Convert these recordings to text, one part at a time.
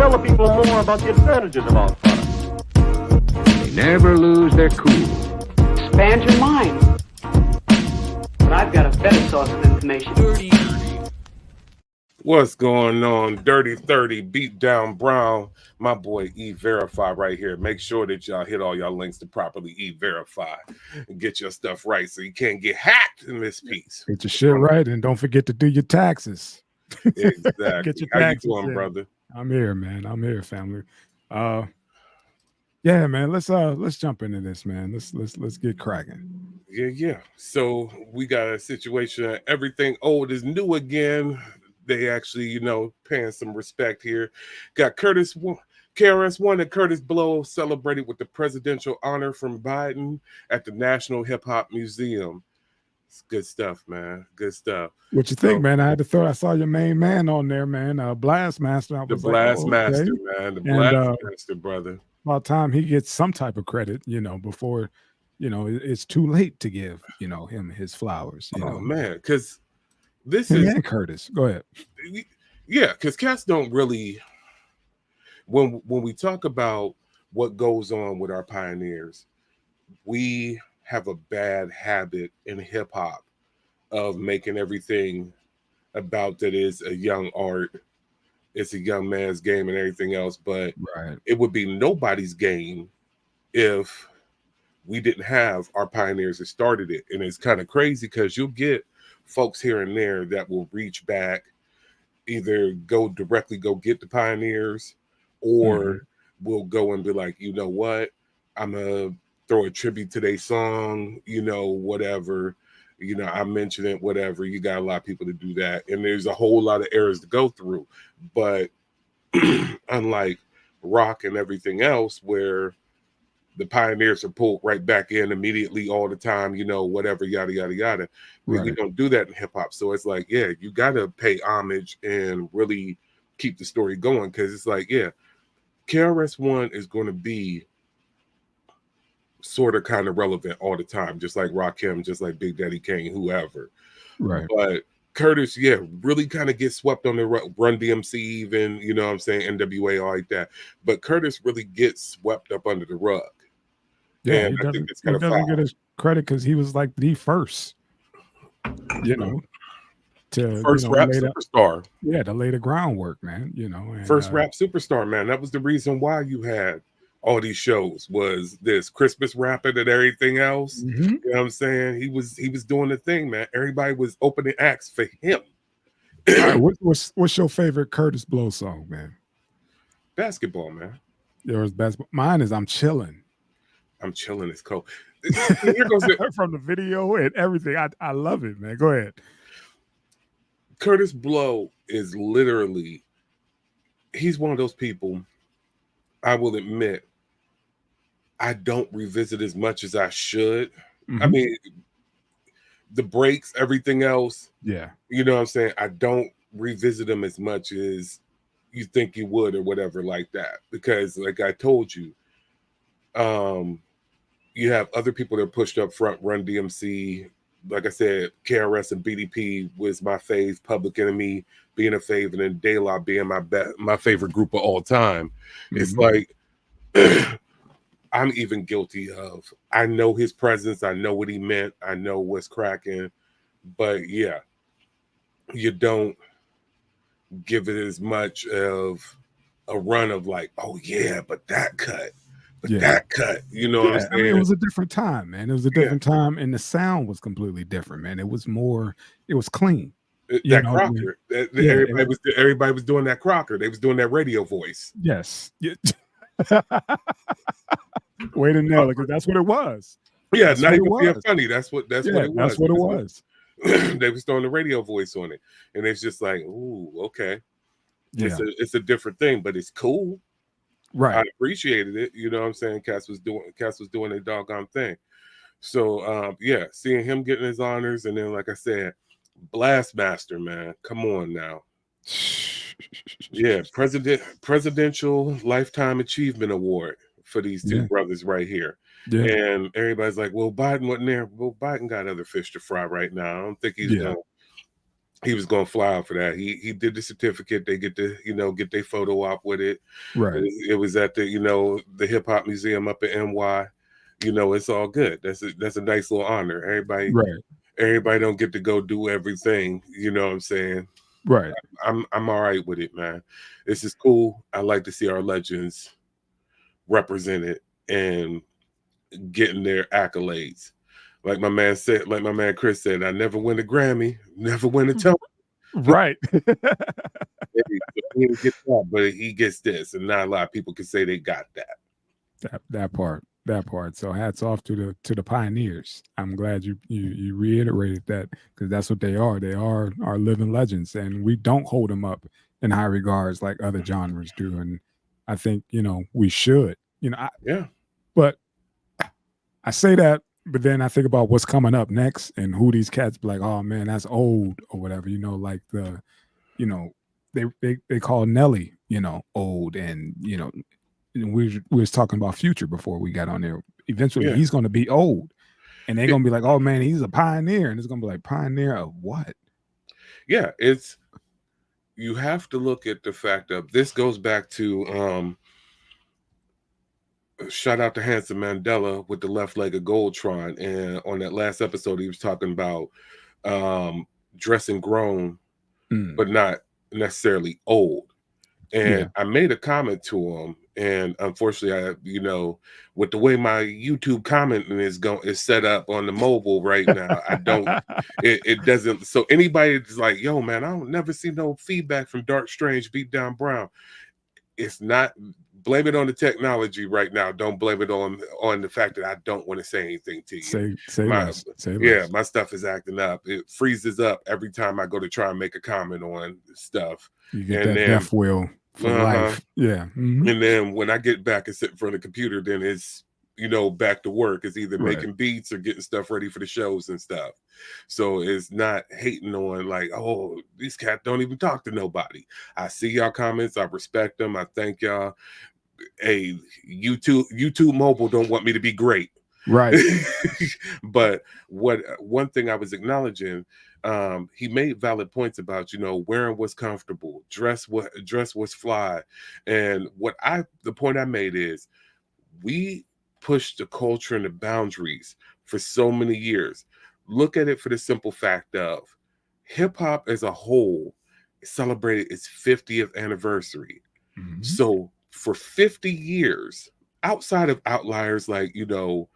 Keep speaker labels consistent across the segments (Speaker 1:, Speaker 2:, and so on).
Speaker 1: tell the people more about the advantages of our product.
Speaker 2: They never lose their cool.
Speaker 3: Expand your mind. But I've got a better source of information.
Speaker 4: What's going on? Dirty 30, Beatdown Brown. My boy E-Verify right here. Make sure that y'all hit all y'all links to properly E-Verify and get your stuff right so you can't get hacked in this piece.
Speaker 5: Get your shit right and don't forget to do your taxes.
Speaker 4: Exactly.
Speaker 5: Get your
Speaker 4: How
Speaker 5: taxes,
Speaker 4: you doing,
Speaker 5: yeah.
Speaker 4: brother?
Speaker 5: I'm here, man. I'm here, family. Yeah, man. Let's jump into this, man. Let's get cracking.
Speaker 4: Yeah. So we got a situation. Everything old is new again. They actually, paying some respect here. Got KRS-One and Kurtis Blow celebrated with the presidential honor from Biden at the National Hip Hop Museum. It's good stuff, man. Good stuff.
Speaker 5: What you think, man? I saw your main man on there, man. Blastmaster.
Speaker 4: The Blastmaster, man. The Blastmaster, brother.
Speaker 5: About time he gets some type of credit, before, it's too late to give, him his flowers.
Speaker 4: Man, because this
Speaker 5: is Kurtis. Go ahead.
Speaker 4: Yeah, because cats don't really. When we talk about what goes on with our pioneers, we have a bad habit in hip hop of making everything about that is a young art. It's a young man's game and everything else, but It would be nobody's game if we didn't have our pioneers that started it. And it's kind of crazy because you'll get folks here and there that will reach back, either go get the pioneers, or will go and be like, you know what, I'm gonna throw a tribute to their song, whatever, I mentioned it, whatever. You got a lot of people to do that, and there's a whole lot of eras to go through. But unlike rock and everything else, where the pioneers are pulled right back in immediately all the time, whatever, yada, yada, yada. We don't do that in hip hop. So it's like, yeah, you got to pay homage and really keep the story going. Cause it's like, yeah, KRS-One is going to be sort of kind of relevant all the time, just like Rakim, just like Big Daddy Kane, whoever.
Speaker 5: Right.
Speaker 4: But Kurtis, really kind of gets swept on the Run DMC, even, NWA, all like that. But Kurtis really gets swept up under the rug.
Speaker 5: Yeah, he doesn't get his credit because he was like the first,
Speaker 4: rap superstar.
Speaker 5: To lay the groundwork, man. And,
Speaker 4: first rap superstar, man. That was the reason why you had all these shows, was this Christmas rapping and everything else. You know what I'm saying? He was doing the thing, man. Everybody was opening acts for him.
Speaker 5: All right, what's your favorite Kurtis Blow song, man?
Speaker 4: Basketball, man.
Speaker 5: Yours basketball. Mine is I'm Chillin'.
Speaker 4: I'm chilling. It's cold. Here goes
Speaker 5: from the video and everything. I love it, man. Go ahead.
Speaker 4: Kurtis Blow is literally, he's one of those people, I will admit, I don't revisit as much as I should. I mean, the breaks, everything else.
Speaker 5: Yeah.
Speaker 4: You know what I'm saying? I don't revisit them as much as you think you would or whatever like that. Because like I told you, you have other people that pushed up front, Run DMC. Like I said, KRS and BDP was my fave, Public Enemy being a fave, and then De La being my favorite group of all time. It's like, I'm even guilty of, I know his presence, I know what he meant, I know what's cracking, but yeah, you don't give it as much of a run of like, oh yeah, but that cut. That cut, what I'm saying?
Speaker 5: I mean, it was a different time, man. It was a different time, and the sound was completely different, man. It was clean.
Speaker 4: That Crocker. Everybody was doing that Crocker. They was doing that radio voice.
Speaker 5: Yes. Way to nail it, because that's what it was.
Speaker 4: Yeah, that's not even being funny. That's what it was.
Speaker 5: That's what it was.
Speaker 4: They was throwing the radio voice on it, and it's just like, ooh, okay.
Speaker 5: Yeah.
Speaker 4: It's a different thing, but it's cool.
Speaker 5: Right.
Speaker 4: I appreciated it. You know what I'm saying? Cass was doing a doggone thing. So seeing him getting his honors, and then like I said, Blastmaster, man. Come on now. Yeah, presidential lifetime achievement award for these two brothers right here.
Speaker 5: Yeah.
Speaker 4: And everybody's like, well, Biden wasn't there. Well, Biden got other fish to fry right now. I don't think he's gonna he was gonna fly out for that. He did the certificate. They get to, you know, get their photo op with it.
Speaker 5: Right.
Speaker 4: It was at the, you know, the Hip Hop Museum up at NY. You know, it's all good. That's a nice little honor. Everybody don't get to go do everything. You know what I'm saying?
Speaker 5: Right.
Speaker 4: I'm all right with it, man. This is cool. I like to see our legends represented and getting their accolades. Like my man said, like my man Chris said, I never win a Grammy, never win a Tony.
Speaker 5: Right.
Speaker 4: He didn't get that, but he gets this, and not a lot of people can say they got that.
Speaker 5: That part. So hats off to the pioneers. I'm glad you reiterated that, because that's what they are. They are our living legends, and we don't hold them up in high regards like other genres do. And I think, you know, we should. You know,
Speaker 4: Yeah.
Speaker 5: But I say that, but then I think about what's coming up next and who these cats be like, oh man, that's old or whatever. You know, like you know, they call Nelly, you know, old, and you know, we was talking about Future before we got on there. Eventually, he's going to be old, and they're going to be like, "Oh man, he's a pioneer," and it's going to be like, "Pioneer of what?"
Speaker 4: Yeah, you have to look at the fact of this goes back to shout out to Hanson Mandela with the left leg of Goldtron, and on that last episode, he was talking about dressing grown, but not necessarily old. And I made a comment to him, and unfortunately, you know, with the way my YouTube commenting is set up on the mobile right now, I don't, it doesn't. So anybody that's like, yo, man, I don't never see no feedback from Dark Strange Beatdown Brown. It's not. Blame it on the technology right now. Don't blame it on the fact that I don't want to say anything to you.
Speaker 5: Say less.
Speaker 4: My stuff is acting up. It freezes up every time I go to try and make a comment on stuff.
Speaker 5: You get that death wheel for life. Yeah.
Speaker 4: And then when I get back and sit in front of the computer, then it's, you know, back to work. It's either making beats or getting stuff ready for the shows and stuff. So it's not hating on like, oh, these cats don't even talk to nobody. I see y'all comments. I respect them. I thank y'all. Hey, YouTube mobile don't want me to be great.
Speaker 5: Right.
Speaker 4: But one thing I was acknowledging, he made valid points about, you know, wearing what's comfortable, dress what's fly. And the point I made is we pushed the culture and the boundaries for so many years. Look at it for the simple fact of hip hop as a whole celebrated its 50th anniversary. So for 50 years, outside of outliers like, you know,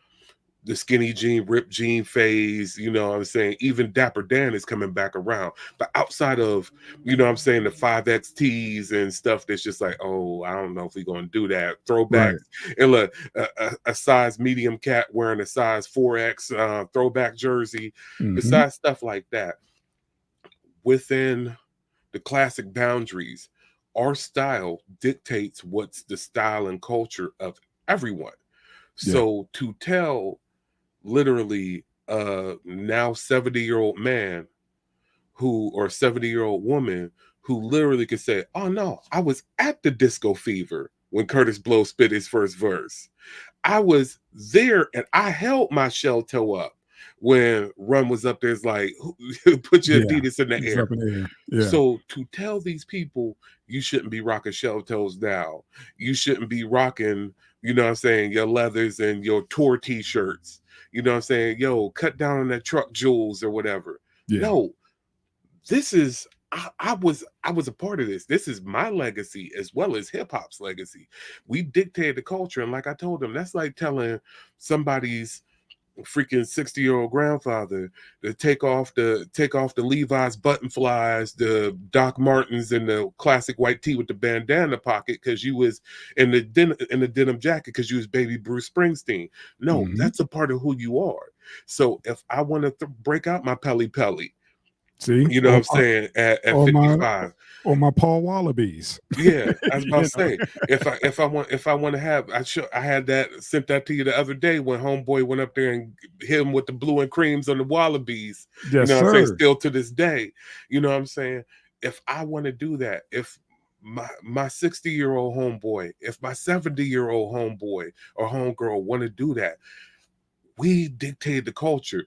Speaker 4: the skinny jean, ripped jean phase, you know what I'm saying? Even Dapper Dan is coming back around. But outside of, you know what I'm saying, the 5XTs and stuff that's just like, oh, I don't know if we're going to do that. Throwbacks. And look, a size medium cat wearing a size 4X throwback jersey. Besides stuff like that, within the classic boundaries, our style dictates what's the style and culture of everyone. So to tell literally now 70-year-old man or 70-year-old woman who literally could say, oh no, I was at the Disco Fever when Kurtis Blow spit his first verse. I was there and I held my shell toe up when Run was up there. It's like, put your Adidas in the air. So to tell these people you shouldn't be rocking shell toes now, you shouldn't be rocking, you know what I'm saying, your leathers and your tour t-shirts, you know what I'm saying, yo, cut down on that truck jewels or whatever. No, this is I was a part of this. This is my legacy as well as hip hop's legacy. We dictated the culture, and like I told them, that's like telling somebody's freaking 60-year-old grandfather to take off the Levi's button flies, the Doc Martens, and the classic white tee with the bandana pocket because you was in the denim jacket because you was baby Bruce Springsteen. No, that's a part of who you are. So if I want to break out my Pelly,
Speaker 5: see,
Speaker 4: you know what I'm saying, at 55.
Speaker 5: Or my Paul Wallabies.
Speaker 4: Yeah, I was about to say, if I want to have, I had that, sent that to you the other day when homeboy went up there and hit him with the blue and creams on the Wallabies.
Speaker 5: Yes,
Speaker 4: you know what I'm
Speaker 5: sir.
Speaker 4: saying, still to this day. You know what I'm saying? If I want to do that, if my 60-year-old homeboy, if my 70-year-old homeboy or homegirl want to do that, we dictate the culture.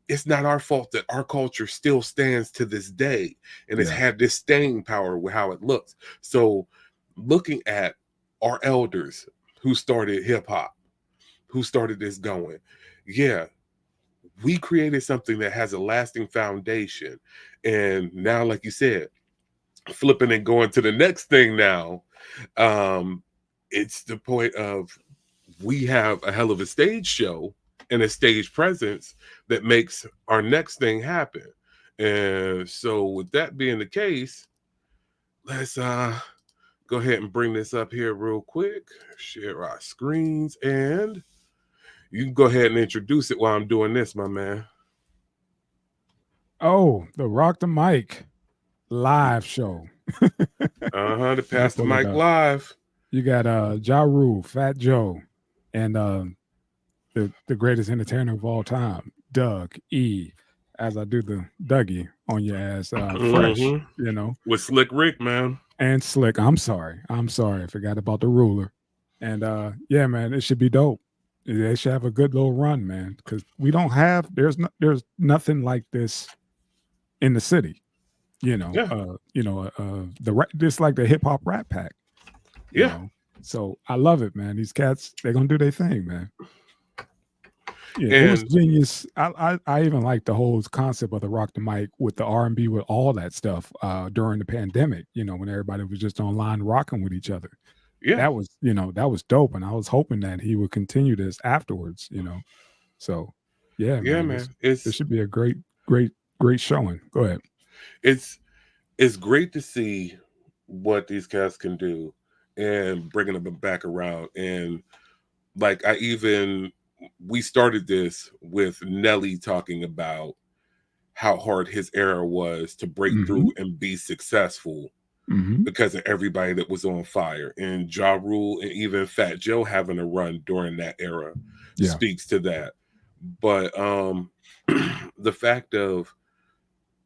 Speaker 4: it's not our fault that our culture still stands to this day and it's
Speaker 5: Yeah.
Speaker 4: had this staying power with how it looks. So looking at our elders who started hip hop, who started this going, yeah, we created something that has a lasting foundation. And now, like you said, flipping and going to the next thing now, it's the point of we have a hell of a stage show and a stage presence that makes our next thing happen. And so with that being the case, let's go ahead and bring this up here real quick, share our screens, and you can go ahead and introduce it while I'm doing this, my man.
Speaker 5: Oh, the Rock the Mic live show.
Speaker 4: The Pass the Mic live.
Speaker 5: You got Ja Rule, Fat Joe, and the greatest entertainer of all time, Doug E. As I do the Dougie on your ass, fresh, you know,
Speaker 4: with Slick Rick, man,
Speaker 5: and Slick. I'm sorry, I forgot about the ruler. And yeah, man, it should be dope. They should have a good little run, man, because we don't have. There's nothing like this in the city. Just like the hip hop Rat Pack. You know? So I love it, man. These cats, they're gonna do their thing, man. Yeah, it was genius. I even like the whole concept of the Rock the Mic with the R&B with all that stuff during the pandemic. You know, when everybody was just online rocking with each other. Yeah, that was dope, and I was hoping that he would continue this afterwards. You know, so yeah, man. It should be a great showing. Go ahead.
Speaker 4: It's great to see what these cats can do and bringing them back around. And like we started this with Nelly talking about how hard his era was to break through and be successful because of everybody that was on fire. And Ja Rule and even Fat Joe having a run during that era speaks to that. But the fact of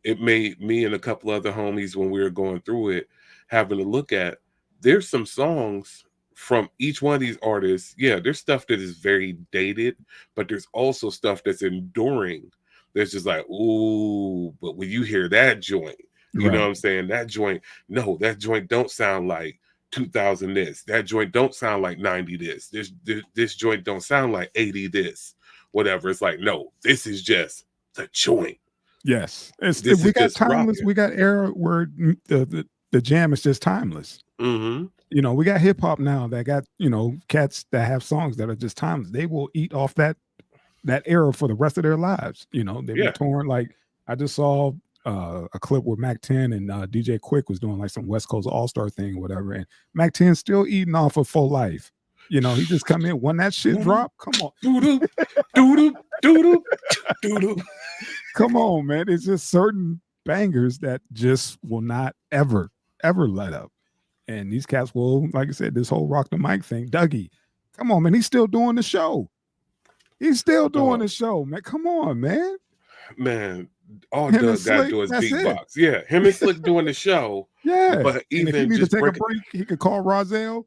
Speaker 4: it made me and a couple other homies, when we were going through it, having to look at, there's some songs from each one of these artists. Yeah, there's stuff that is very dated, but there's also stuff that's enduring. There's just like, ooh, but when you hear that joint, you know what I'm saying? That joint don't sound like 2000 this. That joint don't sound like 90 this. This joint don't sound like 80 this. Whatever. It's like, no, this is just the joint.
Speaker 5: Yes, we got timeless. Rocking. We got era where the jam is just timeless. You know, we got hip hop now that got cats that have songs that are just timeless. They will eat off that era for the rest of their lives. You know, they've been torn. Like I just saw a clip where Mac 10 and DJ Quick was doing like some West Coast All Star thing, whatever, and Mac 10 still eating off of Full Life. You know, he just come in when that shit drop. Come on, doo-doo. Come on, man. It's just certain bangers that just will not ever let up. And these cats will, like I said, this whole Rock the Mic thing. Dougie, come on, man. He's still doing the show. The show, man. Come on, man.
Speaker 4: Man, all Doug got to do is beatbox. Yeah, him and Slick doing the show.
Speaker 5: Yeah.
Speaker 4: But even
Speaker 5: if he need to take a break, he could call Rozelle.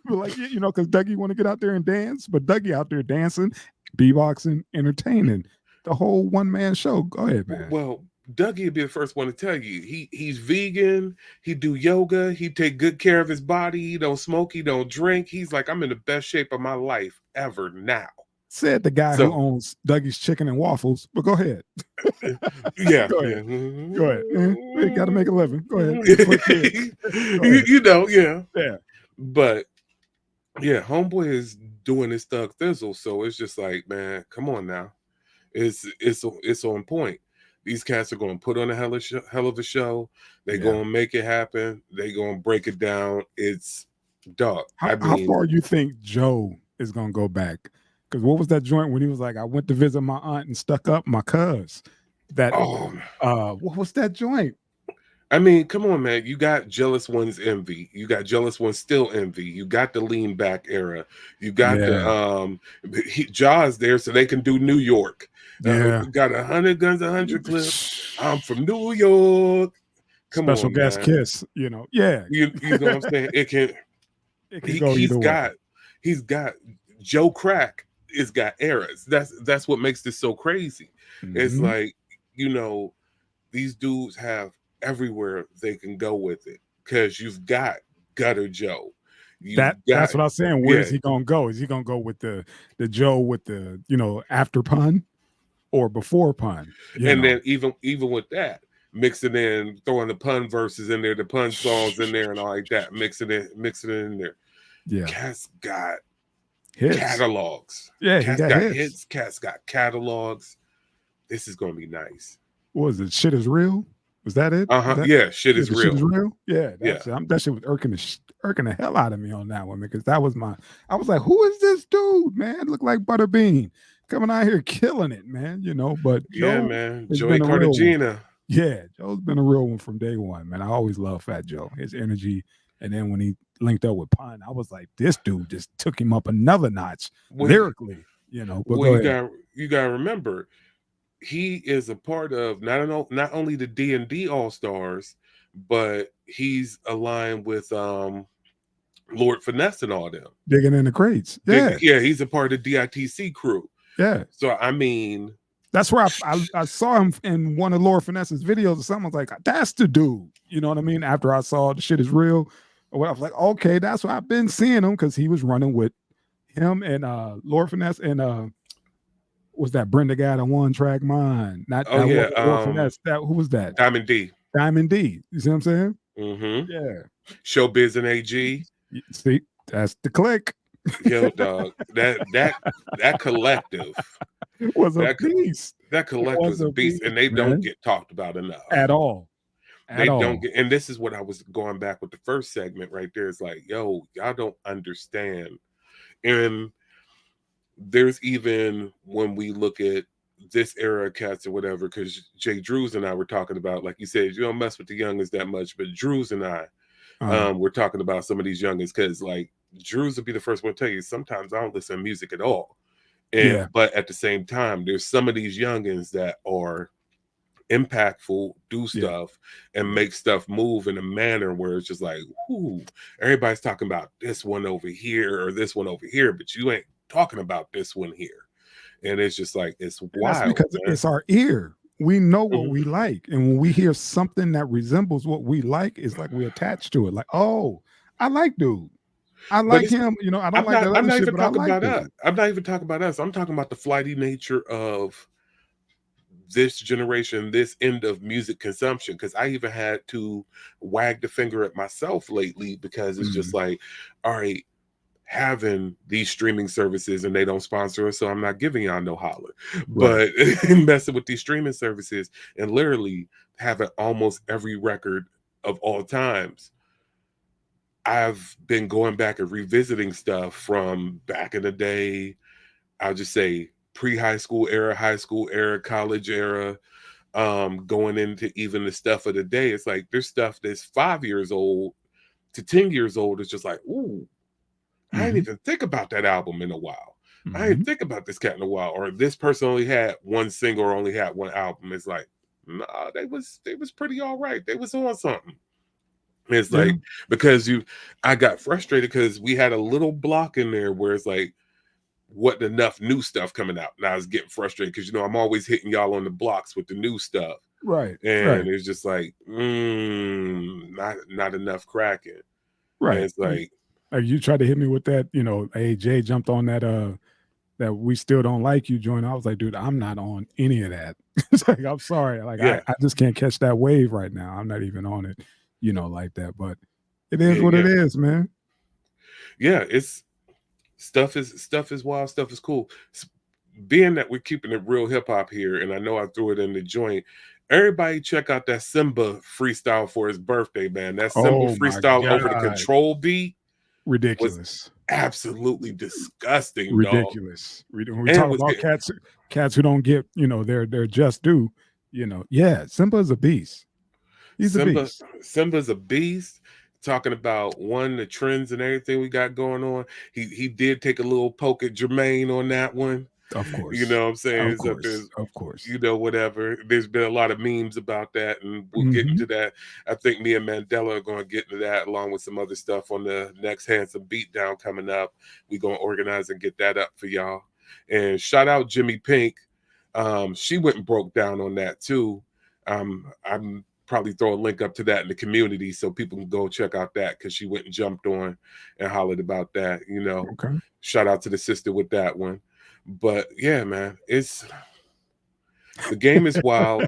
Speaker 5: Like, because Dougie want to get out there and dance, but Dougie out there dancing, beatboxing, entertaining. The whole one-man show. Go ahead, man.
Speaker 4: Well, Dougie would be the first one to tell you he's vegan, he do yoga, he take good care of his body, he don't smoke, he don't drink. He's like, I'm in the best shape of my life ever now.
Speaker 5: Said the guy who owns Dougie's Chicken and Waffles, but go ahead.
Speaker 4: Yeah.
Speaker 5: Go ahead. Go ahead. You got to make a living. Go ahead.
Speaker 4: Yeah. But yeah, homeboy is doing his Thug Thizzle, so it's just like, man, come on now. It's on point. These cats are going to put on a hell of a show. They're going to make it happen. They're going to break it down. It's dark.
Speaker 5: How far you think Joe is going to go back? Because what was that joint when he was like, I went to visit my aunt and stuck up my cuz? What was that joint?
Speaker 4: I mean, come on, man. You got Jealous One's Envy. You got Jealous One's Still Envy. You got the Lean Back era. You got the Jaws there so they can do New York. Got 100 Guns, 100 Clips. I'm from New York. Come on,
Speaker 5: Special Guest Kiss. You know what I'm saying? It can.
Speaker 4: He's got Joe Crack it's got eras. That's what makes this so crazy. It's
Speaker 5: Mhm.
Speaker 4: like, you know, these dudes have everywhere they can go with it, because you've got Gutter Joe, you've got
Speaker 5: That's what I was saying. Where is
Speaker 4: yeah,
Speaker 5: he gonna go? Is he gonna go with the Joe with the, after pun or before pun?
Speaker 4: and then even with that, mixing in, throwing the pun verses in there, the pun songs in there, and all like that, mixing it in there.
Speaker 5: Yeah.
Speaker 4: Cat's got
Speaker 5: Hits.
Speaker 4: catalogs.
Speaker 5: Yeah, he
Speaker 4: Cat's
Speaker 5: got
Speaker 4: got
Speaker 5: hits.
Speaker 4: hits. Cat's got catalogs. This is gonna be nice.
Speaker 5: What was it? Shit is real. Was that it? Was that
Speaker 4: Yeah, shit
Speaker 5: yeah,
Speaker 4: is
Speaker 5: the shit is
Speaker 4: real.
Speaker 5: real? Yeah,
Speaker 4: Yeah.
Speaker 5: that shit was irking the hell out of me on that one, because that was I was like, who is this dude, man? Look like Butterbean coming out here killing it, man. But
Speaker 4: Yeah,
Speaker 5: Joe
Speaker 4: man.
Speaker 5: has
Speaker 4: Joey
Speaker 5: been a real one.
Speaker 4: Cartagena.
Speaker 5: Yeah, Joe's been a real one from day one, man. I always love Fat Joe, his energy. And then when he linked up with Pun, I was like, this dude just took him up another notch
Speaker 4: Well,
Speaker 5: lyrically, But
Speaker 4: well,
Speaker 5: go ahead.
Speaker 4: you got to remember, he is a part of not only the D&D All Stars, but he's aligned with Lord Finesse and all them.
Speaker 5: Digging in the crates. Yeah.
Speaker 4: Yeah, he's a part of the DITC crew.
Speaker 5: Yeah.
Speaker 4: So I mean,
Speaker 5: that's where I saw him in one of Lord Finesse's videos or something. I was like, that's the dude. You know what I mean? After I saw the shit is real, I was like, okay, that's why I've been seeing him, because he was running with him and Lord Finesse and was that Brenda guy, the One Track Mind? Not
Speaker 4: oh
Speaker 5: that
Speaker 4: yeah,
Speaker 5: wasn't Lord Finesse. Who was that?
Speaker 4: Diamond D.
Speaker 5: Diamond D. You see what I'm saying?
Speaker 4: Mm-hmm.
Speaker 5: Yeah.
Speaker 4: Showbiz and AG.
Speaker 5: See, that's the click.
Speaker 4: Yo, dog, that collective
Speaker 5: was a beast.
Speaker 4: That collective was a beast, and they don't get talked about enough
Speaker 5: at all.
Speaker 4: They don't get, and this is what I was going back with the first segment right there. It's like, yo, y'all don't understand. And there's even when we look at this era of cats or whatever, because Jay Drews and I were talking about, like you said, you don't mess with the youngest that much, but Drews and I, we're talking about some of these youngest, because like Drews will be the first one to tell you, sometimes I don't listen to music at all. And but at the same time, there's some of these youngins that are impactful, do stuff and make stuff move in a manner where it's just like, ooh, everybody's talking about this one over here or this one over here, but you ain't talking about this one here. And it's just like, it's wild.
Speaker 5: That's because it's our ear. We know what we like. And when we hear something that resembles what we like, it's like we attach to it. Like, oh, I like dude. I like him. I don't like that other shit, but I like dude.
Speaker 4: I'm not even talking about us. I'm talking about the flighty nature of this generation, this end of music consumption, because I even had to wag the finger at myself lately, because it's just like, all right, having these streaming services and they don't sponsor us, so I'm not giving y'all no holler. Right. But messing with these streaming services and literally having almost every record of all times, I've been going back and revisiting stuff from back in the day. I'll just say pre-high school era, high school era, college era, going into even the stuff of the day. It's like there's stuff that's 5 years old to 10 years old. It's just like, ooh, I didn't even think about that album in a while. I didn't think about this cat in a while. Or this person only had one single or only had one album. It's like, nah, they was pretty all right. They was on something. It's like, because I got frustrated because we had a little block in there where it's like, wasn't enough new stuff coming out. And I was getting frustrated because, I'm always hitting y'all on the blocks with the new stuff.
Speaker 5: Right.
Speaker 4: And it's just like, not enough cracking.
Speaker 5: Right.
Speaker 4: And it's like
Speaker 5: you tried to hit me with that, hey, Jay jumped on that that we still don't like you joint. I was like, dude, I'm not on any of that. It's like, I'm sorry. Like, I just can't catch that wave right now. I'm not even on it, like that. But it is what it is, man.
Speaker 4: Yeah, it's stuff is wild, stuff is cool. Being that we're keeping it real hip hop here, and I know I threw it in the joint. Everybody check out that Simba freestyle for his birthday, man. That Simba freestyle over the control beat.
Speaker 5: Ridiculous.
Speaker 4: Absolutely disgusting.
Speaker 5: Ridiculous. Dog. When we talk about cats who don't get, they're just due, Simba's a beast. He's a beast.
Speaker 4: Simba's a beast. Talking about the trends and everything we got going on. He did take a little poke at Jermaine on that one.
Speaker 5: Of course.
Speaker 4: You know what I'm saying?
Speaker 5: Of course.
Speaker 4: Whatever. There's been a lot of memes about that, and we'll get into that. I think me and Mandela are going to get into that along with some other stuff on the next Handsome Beatdown coming up. We're going to organize and get that up for y'all. And shout out Jimmy Pink. She went and broke down on that too. I'm probably throw a link up to that in the community so people can go check out that, because she went and jumped on and hollered about that. You know,
Speaker 5: Okay.
Speaker 4: shout out to the sister with that one. But yeah, man, the game is wild.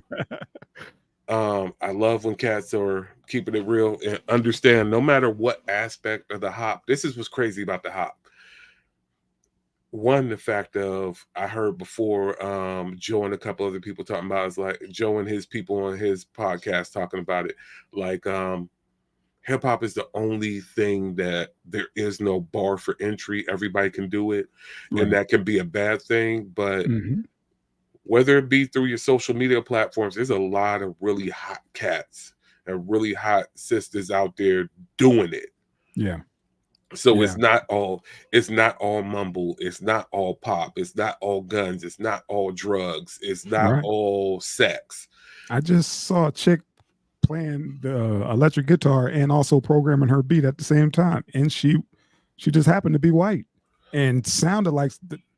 Speaker 4: I love when cats are keeping it real and understand no matter what aspect of the hop. This is what's crazy about the hop. One, the fact of, I heard before Joe and a couple other people talking about, is like Joe and his people on his podcast talking about it, like hip hop is the only thing that there is no bar for entry. Everybody can do it,
Speaker 5: Right.
Speaker 4: and that can be a bad thing. But
Speaker 5: Mhm.
Speaker 4: whether it be through your social media platforms, there's a lot of really hot cats and really hot sisters out there doing it.
Speaker 5: Yeah.
Speaker 4: So
Speaker 5: Yeah.
Speaker 4: it's not all mumble, it's not all pop, it's not all guns, it's not all drugs, it's not
Speaker 5: Right.
Speaker 4: all sex.
Speaker 5: I just saw a chick playing the electric guitar and also programming her beat at the same time, and she just happened to be white and sounded like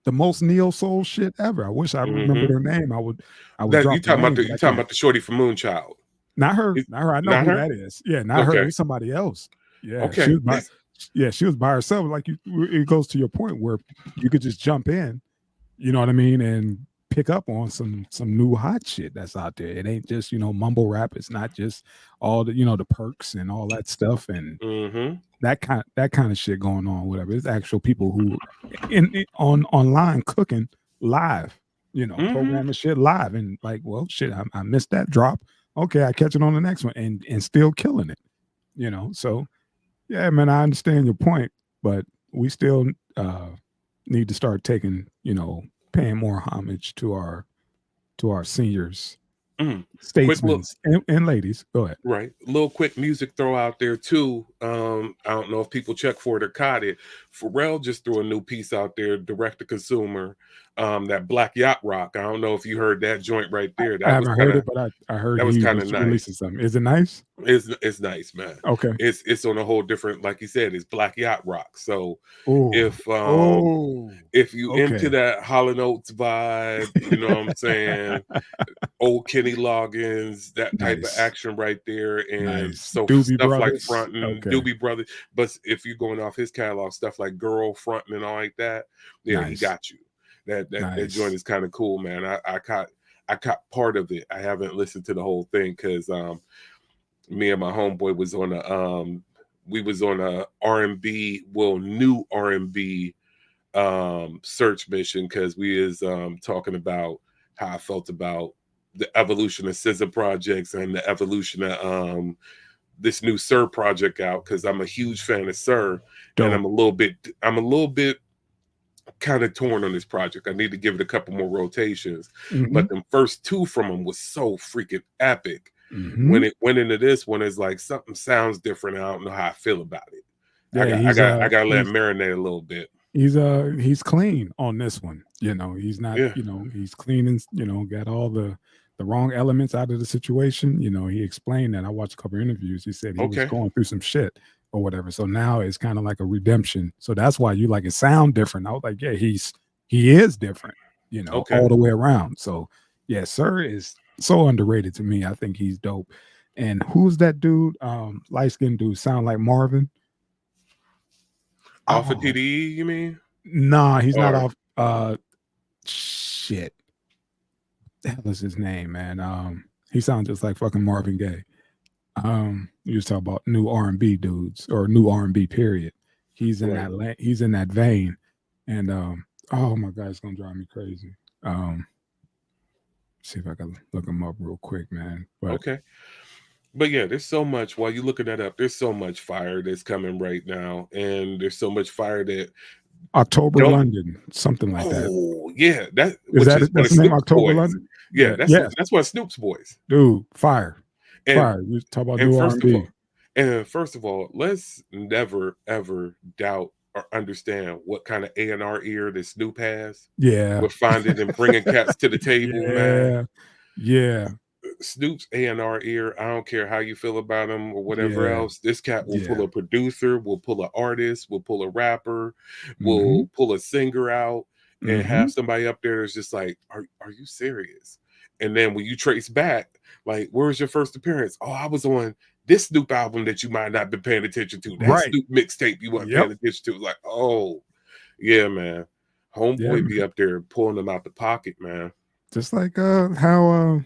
Speaker 5: the most neo soul shit ever. I wish I remembered her name. I would
Speaker 4: That
Speaker 5: drop
Speaker 4: you talking
Speaker 5: the
Speaker 4: about
Speaker 5: name,
Speaker 4: you
Speaker 5: but I
Speaker 4: talking
Speaker 5: can't.
Speaker 4: about the shorty from Moonchild.
Speaker 5: Not her.
Speaker 4: It-
Speaker 5: Not her. I know
Speaker 4: not
Speaker 5: who
Speaker 4: her?
Speaker 5: that is. Yeah, not her.
Speaker 4: Okay.
Speaker 5: It was somebody else. Yeah,
Speaker 4: Okay.
Speaker 5: she was by. Yeah, she was by herself. Like it goes to your point where you could just jump in, you know what I mean, and pick up on some new hot shit that's out there. It ain't just, you know, mumble rap. It's not just all the, you know, the perks and all that stuff and that kind of shit going on. Whatever. It's actual people who online cooking live, you know, programming shit live, and like, well, shit, I missed that drop. Okay, I catch it on the next one, and still killing it, you know. So yeah, man, I understand your point, but we still need to start taking, you know, paying more homage to our seniors, statesmen, and ladies. Go ahead.
Speaker 4: Right. Little quick music throw out there too. I don't know if people check for it or caught it. Pharrell just threw a new piece out there, direct to consumer. That Black Yacht Rock. I don't know if you heard that joint right there.
Speaker 5: I haven't heard it, but I heard
Speaker 4: that was
Speaker 5: he
Speaker 4: kind
Speaker 5: was
Speaker 4: of nice.
Speaker 5: releasing something. Is it nice?
Speaker 4: It's nice, man.
Speaker 5: Okay.
Speaker 4: It's on a whole different, like you said, it's Black Yacht Rock. So if you into that Hall & Oates vibe, you know what I'm saying, old Kenny Loggins, that type of action right there, and so
Speaker 5: Doobie
Speaker 4: stuff like
Speaker 5: Brothers.
Speaker 4: Frontin', Doobie Brothers. But if you're going off his catalog, stuff like Girl, Frontin', and all like that, yeah, he got you. That joint is kind of cool, man. I caught part of it. I haven't listened to the whole thing because me and my homeboy was on a R&B, new R&B search mission, because we is talking about how I felt about the evolution of SZA projects and the evolution of this new Sir project out, because I'm a huge fan of Sir. Dope. And I'm a little bit kind of torn on this project. I need to give it a couple more rotations. But the first two from him was so freaking epic. When it went into this one, it's like something sounds different. I don't know how I feel about it. Yeah, I gotta let it marinate a little bit.
Speaker 5: He's clean on this one. You know, he's not, you know, he's clean and, you know, got all the wrong elements out of the situation. You know, he explained that. I watched a couple of interviews. He said he was going through some shit or whatever. So now it's kind of like a redemption. So that's why you like it sound different. I was like, yeah, he is different, you know, all the way around. So yeah, Sir is so underrated to me. I think he's dope. And who's that dude? Light-skinned dude, sound like Marvin.
Speaker 4: Off of TDE, you mean?
Speaker 5: Nah, he's not off. Shit. The hell is his name, man? He sounds just like fucking Marvin Gaye. You just talk about new R&B dudes or new R&B period. He's in that vein, and oh my god, it's gonna drive me crazy. See if I can look him up real quick, man.
Speaker 4: But yeah, there's so much. While you're looking that up, there's so much fire that's coming right now, and there's so much fire that
Speaker 5: October London, something like that.
Speaker 4: Oh yeah, that's
Speaker 5: the name, October London.
Speaker 4: Yeah, that's one of Snoop's boys.
Speaker 5: Dude, fire. You talk about new R&B.
Speaker 4: And first of all, let's never ever doubt or understand what kind of A&R ear that Snoop has.
Speaker 5: Yeah,
Speaker 4: we're finding and bringing cats to the table, man.
Speaker 5: Yeah.
Speaker 4: Snoop's A&R ear, I don't care how you feel about him or whatever else. This cat will pull a producer, will pull an artist, will pull a rapper, will pull a singer out, and have somebody up there that's just like, are you serious? And then when you trace back, like, where was your first appearance? Oh, I was on this Snoop album that you might not have been paying attention to. That
Speaker 5: Right.
Speaker 4: Snoop mixtape you weren't paying attention to. Like, oh, yeah, man. Homeboy be up there pulling them out the pocket, man.
Speaker 5: Just like how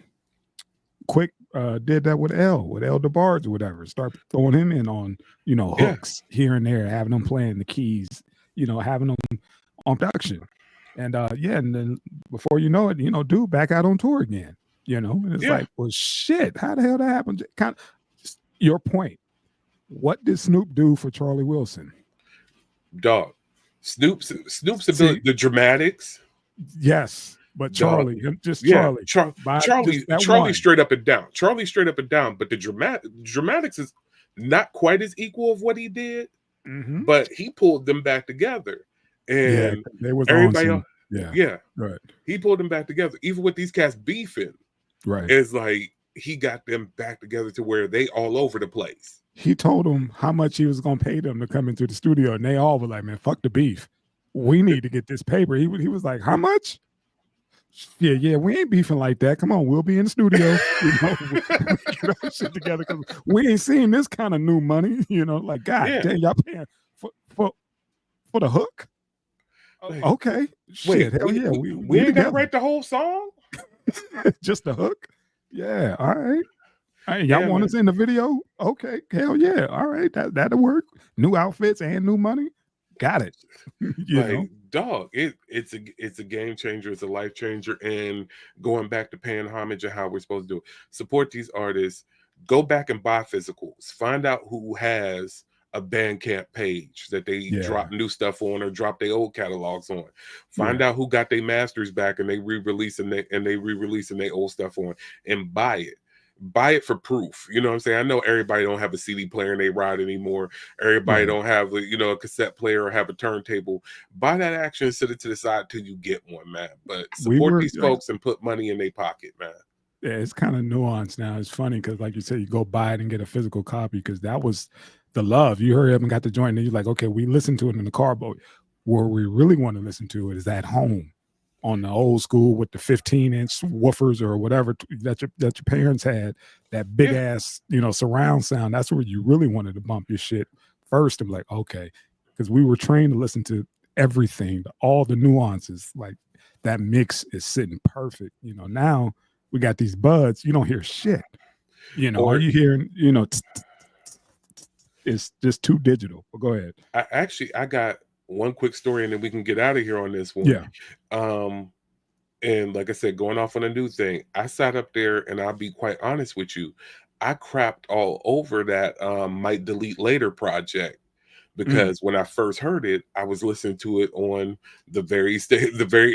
Speaker 5: Quick did that with El DeBarge or whatever. Start throwing him in on, hooks here and there, having them playing the keys, having them on production. And and then before you know it, dude back out on tour again. And it's like, well, shit, how the hell that happened? Kind of your point. What did Snoop do for Charlie Wilson?
Speaker 4: Dog. Snoop's ability, the dramatics.
Speaker 5: Yes. But Charlie, Charlie.
Speaker 4: Charlie straight up and down. Charlie straight up and down. But the dramatics is not quite as equal of what he did. But he pulled them back together. And
Speaker 5: they was
Speaker 4: everybody
Speaker 5: else.
Speaker 4: Right. He pulled them back together. Even with these cats beefing.
Speaker 5: Right.
Speaker 4: It's like he got them back together to where they all over the place.
Speaker 5: He told them how much he was going to pay them to come into the studio, and they all were like, man, fuck the beef. We need to get this paper. He was like, how much? Yeah, we ain't beefing like that. Come on, we'll be in the studio. We get our shit together because we ain't seen this kind of new money. Like, God damn, y'all paying for the hook? Okay. Shit, hell yeah.
Speaker 4: We ain't got to write the whole song?
Speaker 5: Just the hook? Yeah, all right. Y'all want us in the video? Okay, hell yeah. All right, that'll work. New outfits and new money. Got it.
Speaker 4: Dog, it's a game changer. It's a life changer. And going back to paying homage and how we're supposed to do it. Support these artists. Go back and buy physicals. Find out who has a Bandcamp page that they drop new stuff on or drop their old catalogs on. Find out who got their masters back and they re-releasing their old stuff on, and buy it. Buy it for proof. You know what I'm saying? I know everybody don't have a CD player in their ride anymore. Everybody don't have a cassette player or have a turntable. Buy that action and sit it to the side till you get one, man. But support these folks and put money in their pocket, man.
Speaker 5: Yeah, it's kind of nuanced now. It's funny because, like you said, you go buy it and get a physical copy because that was the love. You hurry up and got the joint, and you're like, okay, we listened to it in the car, but where we really want to listen to it is at home on the old school with the 15-inch woofers or whatever that your parents had, that big ass, surround sound. That's where you really wanted to bump your shit first and be like, okay, because we were trained to listen to everything, all the nuances. Like that mix is sitting perfect. Now we got these buds, you don't hear shit. Are you hearing, it's just too digital. But go ahead.
Speaker 4: I got one quick story and then we can get out of here on this one. And like I said, going off on a new thing, I sat up there and I'll be quite honest with you, I crapped all over that Might Delete Later project because when I first heard it, I was listening to it on the very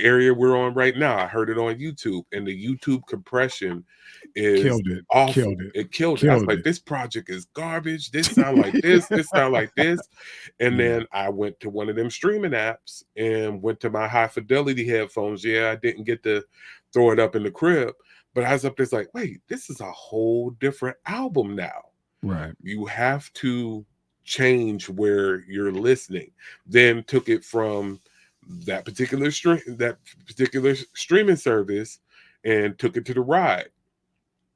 Speaker 4: area we're on right now. I heard it on YouTube, and the YouTube compression is awful. It killed it. I was like, this project is garbage. This sound like this. This sound like this. And then I went to one of them streaming apps and went to my high fidelity headphones. Yeah, I didn't get to throw it up in the crib, but I was up there like, wait, this is a whole different album now.
Speaker 5: Right.
Speaker 4: You have to change where you're listening. Then took it from that particular streaming service and took it to the ride.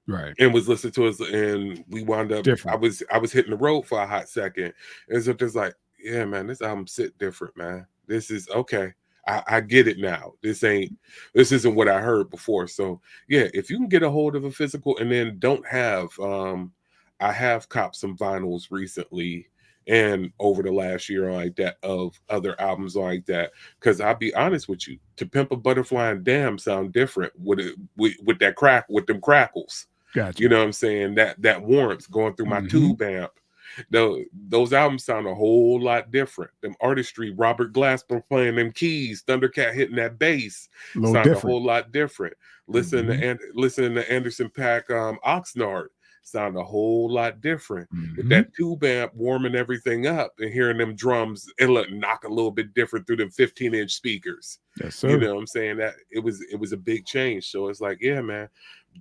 Speaker 5: Right.
Speaker 4: And was listening to us, and we wound up different. I was hitting the road for a hot second. And so just like, yeah, man, this album sit different, man. This is okay. I get it now. This isn't what I heard before. So yeah, if you can get a hold of a physical and then don't have I have copped some vinyls recently and over the last year like that of other albums like that, because I'll be honest with you, To Pimp a Butterfly and Damn sound different with that crack, with them crackles.
Speaker 5: Gotcha.
Speaker 4: You know what I'm saying? That warmth going through my tube amp. Those albums sound a whole lot different. Them artistry, Robert Glasper playing them keys, Thundercat hitting that bass sound a whole lot different. Listen to Anderson .Paak Oxnard sound a whole lot different. With that tube amp warming everything up and hearing them drums, it knock a little bit different through them 15-inch speakers.
Speaker 5: Yes, sir.
Speaker 4: You know what I'm saying? That it was a big change. So it's like, yeah, man,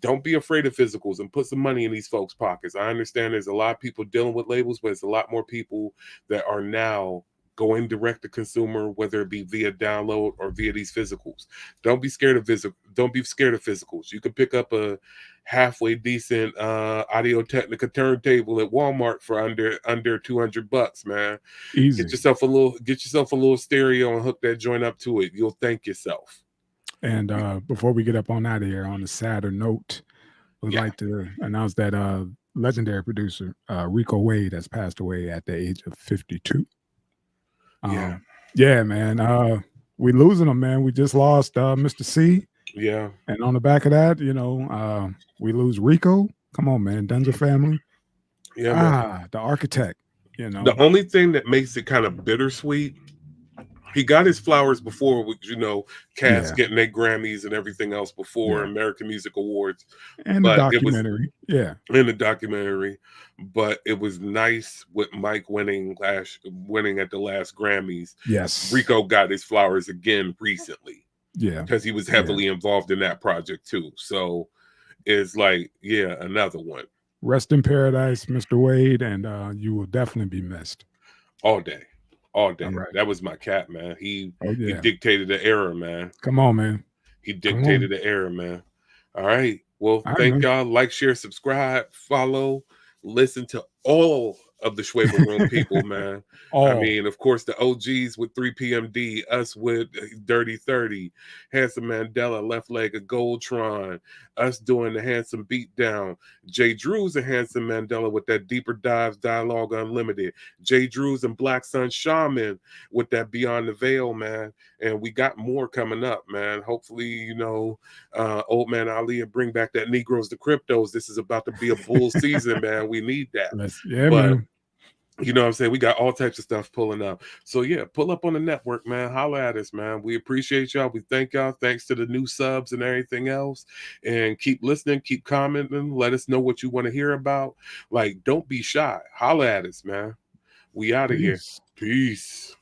Speaker 4: don't be afraid of physicals and put some money in these folks' pockets. I understand there's a lot of people dealing with labels, but it's a lot more people that are now going direct to consumer, whether it be via download or via these physicals. Don't be scared of physicals. You can pick up a halfway decent Audio Technica turntable at Walmart for under $200, man.
Speaker 5: Easy.
Speaker 4: Get yourself a little stereo and hook that joint up to it. You'll thank yourself.
Speaker 5: And before we get up on out of here, on a sadder note, we'd like to announce that legendary producer Rico Wade has passed away at the age of 52. Yeah, man. We losing him, man. We just lost Mr. C.
Speaker 4: Yeah.
Speaker 5: And on the back of that, we lose Rico. Come on, man. Dungeon family.
Speaker 4: Yeah, man.
Speaker 5: The architect.
Speaker 4: The only thing that makes it kind of bittersweet, he got his flowers before, Cass getting their Grammys and everything else before American Music Awards.
Speaker 5: And the documentary.
Speaker 4: In the documentary. But it was nice with Mike winning at the last Grammys.
Speaker 5: Yes.
Speaker 4: Rico got his flowers again recently.
Speaker 5: Yeah.
Speaker 4: Because he was heavily involved in that project too. So it's like, another one.
Speaker 5: Rest in paradise, Mr. Wade, and you will definitely be missed.
Speaker 4: All day. Right. That was my cat, man. He dictated the era, man.
Speaker 5: Come on, man.
Speaker 4: He dictated the era, man. All right. Well, thank y'all. Like, share, subscribe, follow, listen to all of the Schwaber Room people, man. I mean, of course, the OGs with 3PMD, us with Dirty 30, Handsome Mandela, Left Leg of Goldtron, us doing the Handsome Beatdown, Jay Drews and Handsome Mandela with that Deeper Dives Dialogue Unlimited, Jay Drews and Black Sun Shaman with that Beyond the Veil, man. And we got more coming up, man. Hopefully, Old Man Ali and bring back that Negroes to Cryptos. This is about to be a bull season, man. We need that.
Speaker 5: Man.
Speaker 4: You know what I'm saying? We got all types of stuff pulling up. So pull up on the network, man. Holla at us, man. We appreciate y'all. We thank y'all. Thanks to the new subs and everything else. And keep listening, keep commenting. Let us know what you want to hear about. Like, don't be shy. Holla at us, man. We out of here. Peace.